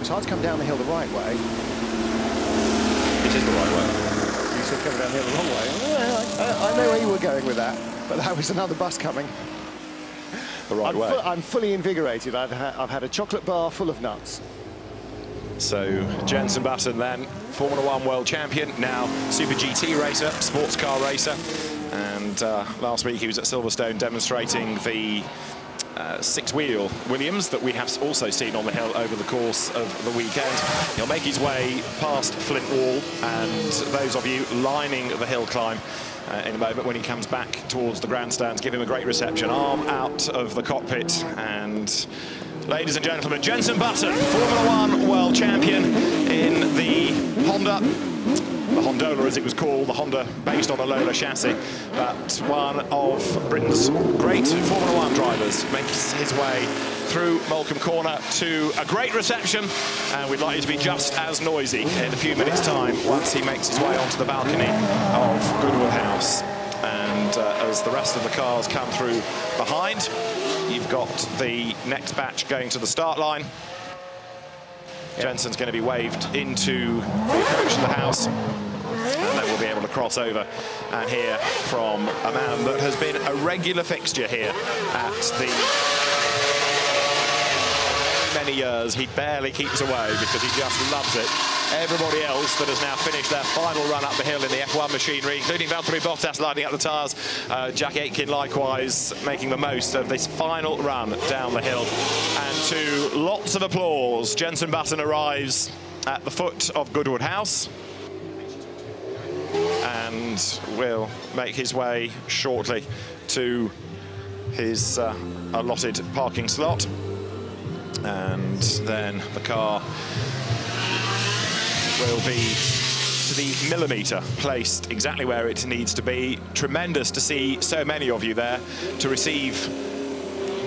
was hard to come down the hill the right way. This is the right way. You said coming down the hill the wrong way. I know where you were going with that, but that was another bus coming. The right way. I'm fully invigorated. I've had a chocolate bar full of nuts. So Jenson Button then, Formula One world champion, now Super GT racer, sports car racer. And last week he was at Silverstone demonstrating the six-wheel Williams that we have also seen on the hill over the course of the weekend. He'll make his way past Flint Wall, and those of you lining the hill climb in a moment when he comes back towards the grandstands, give him a great reception. Arm out of the cockpit, and ladies and gentlemen, Jenson Button, Formula One world champion in the Honda. The Hondola, as it was called, the Honda based on a Lola chassis, but one of Britain's great Formula One drivers makes his way through Moulcombe Corner to a great reception, and we'd like you to be just as noisy in a few minutes' time once he makes his way onto the balcony of Goodwood House. And as the rest of the cars come through behind, you've got the next batch going to the start line. Jenson's going to be waved into the approach to the house, and then we'll be able to cross over and hear from a man that has been a regular fixture here at the many years. He barely keeps away because he just loves it. Everybody else that has now finished their final run up the hill in the F1 machinery, including Valtteri Bottas lining up the tyres, Jack Aitken likewise making the most of this final run down the hill. And to lots of applause, Jenson Button arrives at the foot of Goodwood House and will make his way shortly to his allotted parking slot. And then the car will be to the millimetre placed exactly where it needs to be. Tremendous to see so many of you there to receive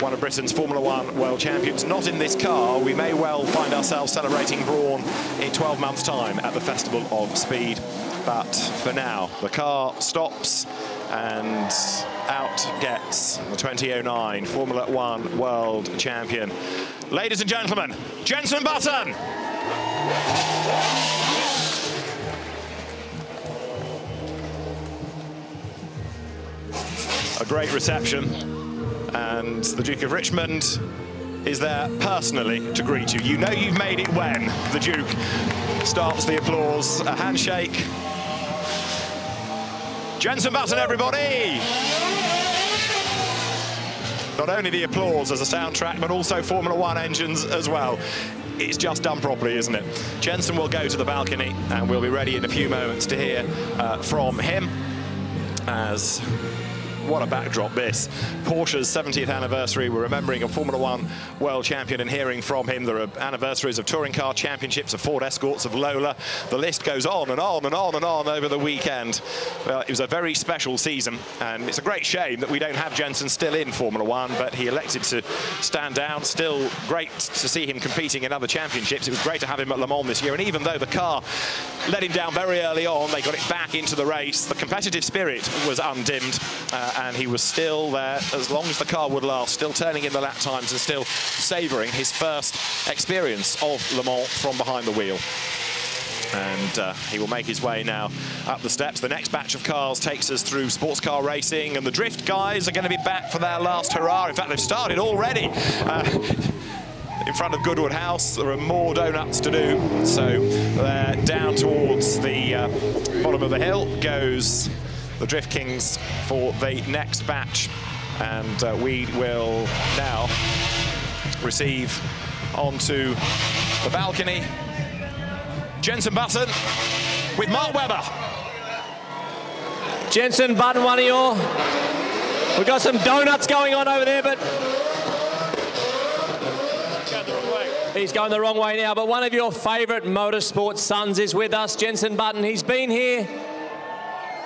one of Britain's Formula One world champions. Not in this car. We may well find ourselves celebrating Brawn in 12 months' time at the Festival of Speed. But for now, the car stops and out gets the 2009 Formula One world champion. Ladies and gentlemen, Jenson Button! A great reception, and the Duke of Richmond is there personally to greet you. You know you've made it when the Duke starts the applause. A handshake. Jenson Button, everybody! Not only the applause as a soundtrack, but also Formula One engines as well. It's just done properly, isn't it? Jenson will go to the balcony, and we'll be ready in a few moments to hear from him. As what a backdrop this. Porsche's 70th anniversary. We're remembering a Formula One world champion and hearing from him. There are anniversaries of touring car championships, of Ford Escorts, of Lola. The list goes on and on and on and on over the weekend. Well, it was a very special season, and it's a great shame that we don't have Jenson still in Formula One, but he elected to stand down. Still great to see him competing in other championships. It was great to have him at Le Mans this year, and even though the car let him down very early on, they got it back into the race. The competitive spirit was undimmed, and he was still there as long as the car would last, still turning in the lap times and still savouring his first experience of Le Mans from behind the wheel. And he will make his way now up the steps. The next batch of cars takes us through sports car racing, and the drift guys are going to be back for their last hurrah. In fact, they've started already. In front of Goodwood House, there are more donuts to do. So down towards the bottom of the hill goes the Drift Kings for the next batch. And we will now receive onto the balcony Jenson Button with Mark Webber. Jenson Button, one of your... We've got some donuts going on over there, but... He's going the wrong way now, but one of your favourite motorsport sons is with us, Jenson Button. He's been here.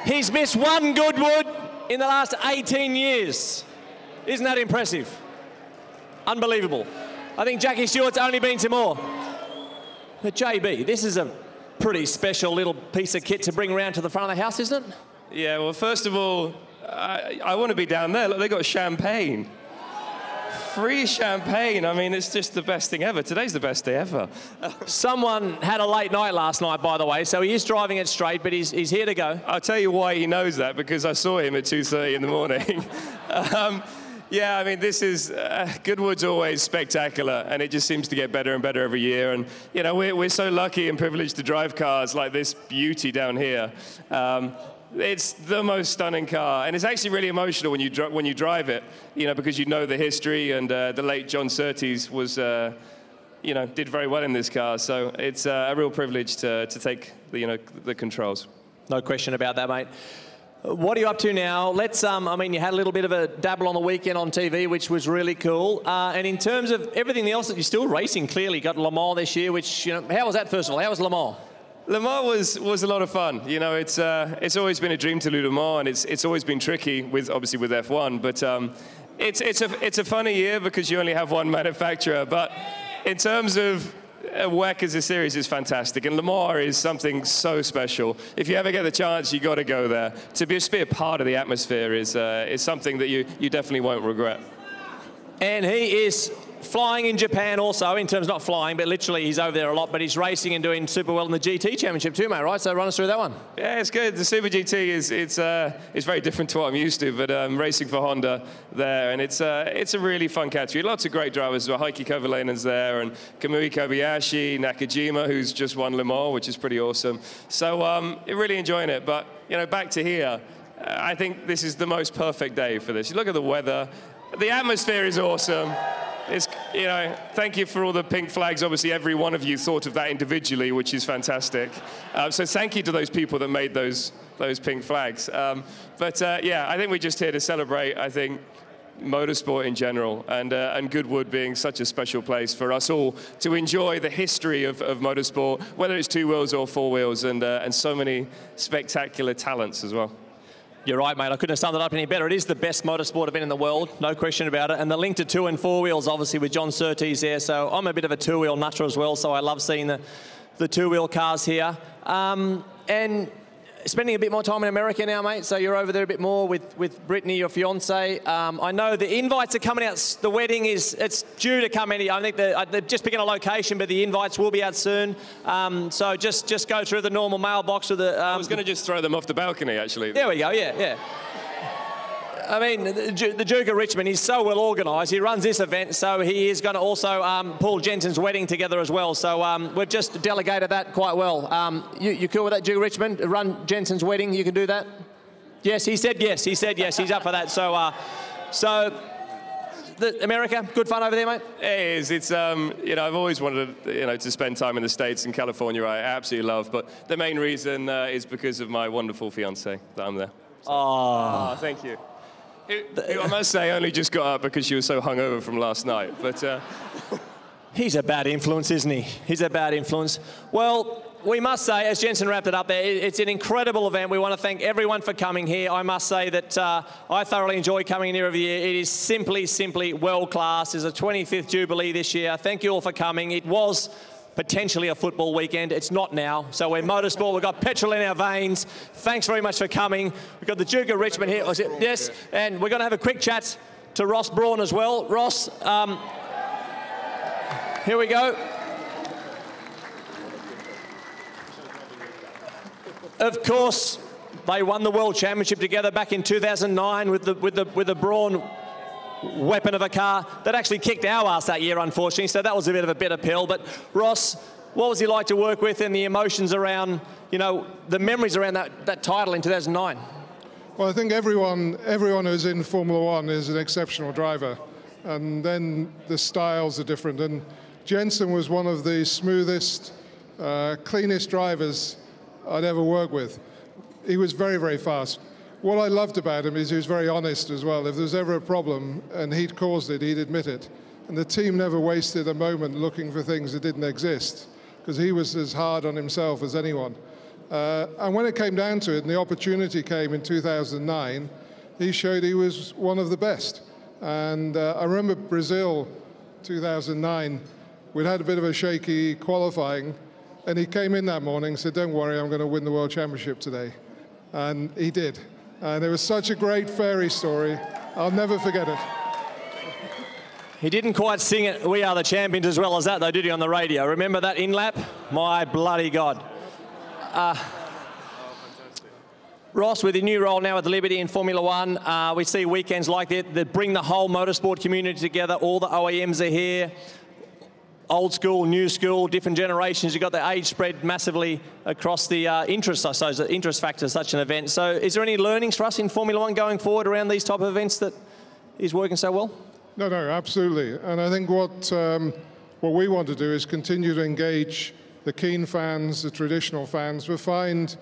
He's missed one Goodwood in the last 18 years. Isn't that impressive? Unbelievable. I think Jackie Stewart's only been to more. But JB, this is a pretty special little piece of kit to bring around to the front of the house, isn't it? Yeah, well, first of all, I want to be down there. Look, they got champagne. free champagne. I mean, it's just the best thing ever. Today's the best day ever. Someone had a late night last night, by the way, so he is driving it straight, but he's here to go. I'll tell you why he knows that, because I saw him at 2:30 in the morning. Yeah, I mean, this is, Goodwood's always spectacular, and it just seems to get better and better every year. And, you know, we're so lucky and privileged to drive cars like this beauty down here. It's the most stunning car, and it's actually really emotional when you drive it, you know, because you know the history, and the late John Surtees was, you know, did very well in this car. So it's a real privilege to take the controls. No question about that, mate. What are you up to now? Let's, I mean, you had a little bit of a dabble on the weekend on TV, which was really cool. And in terms of everything else that you're still racing, clearly, got Le Mans this year, which, you know, how was that, first of all? How was Le Mans? Le Mans was a lot of fun. You know, it's always been a dream to do Le Mans, and it's always been tricky obviously with F1. But it's a funny year because you only have one manufacturer. But in terms of WEC as a series is fantastic, and Le Mans is something so special. If you ever get the chance, you got to go there. To be a part of the atmosphere is something that you definitely won't regret. And he is flying in Japan also, in terms of not flying, but literally he's over there a lot, but he's racing and doing super well in the GT Championship too, mate, right? So run us through that one. Yeah, it's good. The Super GT it's very different to what I'm used to, but racing for Honda there, and it's a really fun category. Lots of great drivers as well. Heikki Kovalainen's there, and Kamui Kobayashi, Nakajima, who's just won Le Mans, which is pretty awesome. So really enjoying it. But, you know, back to here, I think this is the most perfect day for this. You look at the weather. The atmosphere is awesome. It's, you know, thank you for all the pink flags. Obviously, every one of you thought of that individually, which is fantastic. So thank you to those people that made those pink flags. Yeah, I think we're just here to celebrate, I think, motorsport in general, and Goodwood being such a special place for us all to enjoy the history of motorsport, whether it's two wheels or four wheels, and so many spectacular talents as well. You're right, mate. I couldn't have summed it up any better. It is the best motorsport event in the world, no question about it. And the link to two and four wheels, obviously, with John Surtees there. So I'm a bit of a two-wheel nutter as well, so I love seeing the two-wheel cars here. And spending a bit more time in America now, mate. So you're over there a bit more with Brittany, your fiance. I know the invites are coming out. The wedding it's due to come in. I think they're just picking a location, but the invites will be out soon. So just go through the normal mailbox with the. I was going to just throw them off the balcony, actually. There we go. Yeah. I mean, the Duke of Richmond, he's so well organised. He runs this event, so he is going to also pull Jenson's wedding together as well. So we've just delegated that quite well. You cool with that, Duke of Richmond? Run Jenson's wedding, you can do that? Yes, he said yes. He said yes. He's up for that. So America, good fun over there, mate? It is. It's, you know, I've always wanted to spend time in the States and California. I absolutely love. But the main reason is because of my wonderful fiancée that I'm there. So, oh, thank you. Who I must say only just got up because she was so hungover from last night. But he's a bad influence, isn't he? He's a bad influence. Well, we must say, as Jenson wrapped it up there, it's an incredible event. We want to thank everyone for coming here. I must say that I thoroughly enjoy coming in here every year. It is simply world class. It's a 25th Jubilee this year. Thank you all for coming. It was potentially a football weekend. It's not now. So we're motorsport. We've got petrol in our veins. Thanks very much for coming. We've got the Duke of Richmond here. Yes, and we're going to have a quick chat to Ross Brawn as well. Ross, here we go. Of course, they won the World Championship together back in 2009 with the Brawn weapon of a car that actually kicked our ass that year, unfortunately, so that was a bit of a bitter pill. But Ross, what was he like to work with, and the emotions around, you know, the memories around that title in 2009? Well, I think everyone who's in Formula One is an exceptional driver, and then the styles are different. And Jenson was one of the smoothest, cleanest drivers I'd ever worked with. He was very, very fast. What I loved about him is he was very honest as well. If there was ever a problem and he'd caused it, he'd admit it. And the team never wasted a moment looking for things that didn't exist, because he was as hard on himself as anyone. And when it came down to it, and the opportunity came in 2009, he showed he was one of the best. And I remember Brazil 2009, we'd had a bit of a shaky qualifying, and he came in that morning and said, "Don't worry, I'm going to win the World Championship today." And he did. And it was such a great fairy story. I'll never forget it. He didn't quite sing it, "We Are the Champions," as well as that, though, did he, on the radio? Remember that in-lap? My bloody God. Ross, with your new role now at the Liberty in Formula One, we see weekends like that bring the whole motorsport community together. All the OEMs are here. Old school, new school, different generations. You've got the age spread massively across the interest, I suppose, the interest factor of such an event. So is there any learnings for us in Formula One going forward around these type of events that is working so well? No, absolutely. And I think what we want to do is continue to engage the keen fans, the traditional fans, but find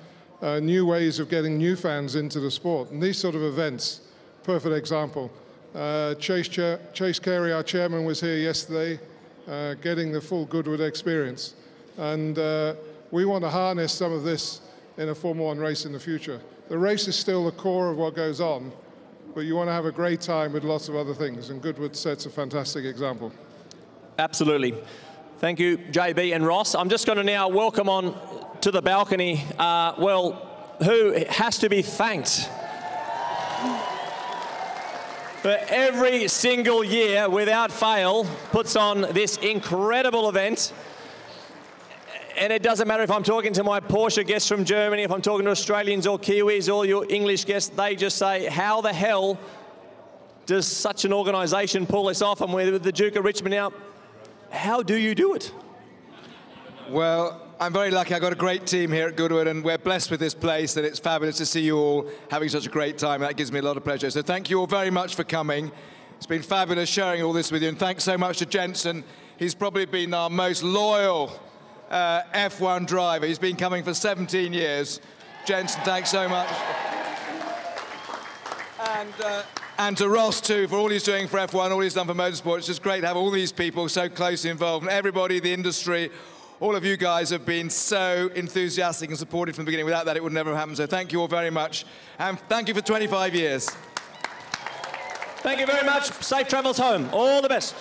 new ways of getting new fans into the sport. And these sort of events, perfect example. Chase Carey, our chairman, was here yesterday, getting the full Goodwood experience. And we want to harness some of this in a Formula One race in the future. The race is still the core of what goes on, but you want to have a great time with lots of other things, and Goodwood sets a fantastic example. Absolutely. Thank you, JB and Ross. I'm just going to now welcome on to the balcony, who has to be thanked for every single year, without fail, puts on this incredible event. And it doesn't matter if I'm talking to my Porsche guests from Germany, if I'm talking to Australians or Kiwis, all your English guests, they just say, how the hell does such an organisation pull this off? And with the Duke of Richmond now, how do you do it? Well, I'm very lucky. I've got a great team here at Goodwood, and we're blessed with this place, and it's fabulous to see you all having such a great time. That gives me a lot of pleasure. So thank you all very much for coming. It's been fabulous sharing all this with you, and thanks so much to Jenson. He's probably been our most loyal F1 driver. He's been coming for 17 years. Jenson, thanks so much. And to Ross, too, for all he's doing for F1, all he's done for motorsport. It's just great to have all these people so closely involved. And everybody, the industry, all of you guys have been so enthusiastic and supportive from the beginning. Without that, it would never have happened. So thank you all very much. And thank you for 25 years. Thank you very much. Safe travels home. All the best.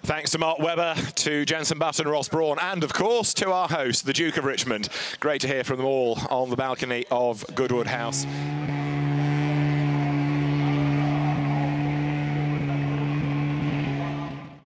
Thanks to Mark Webber, to Jenson Button, Ross Brawn, and of course to our host, the Duke of Richmond. Great to hear from them all on the balcony of Goodwood House.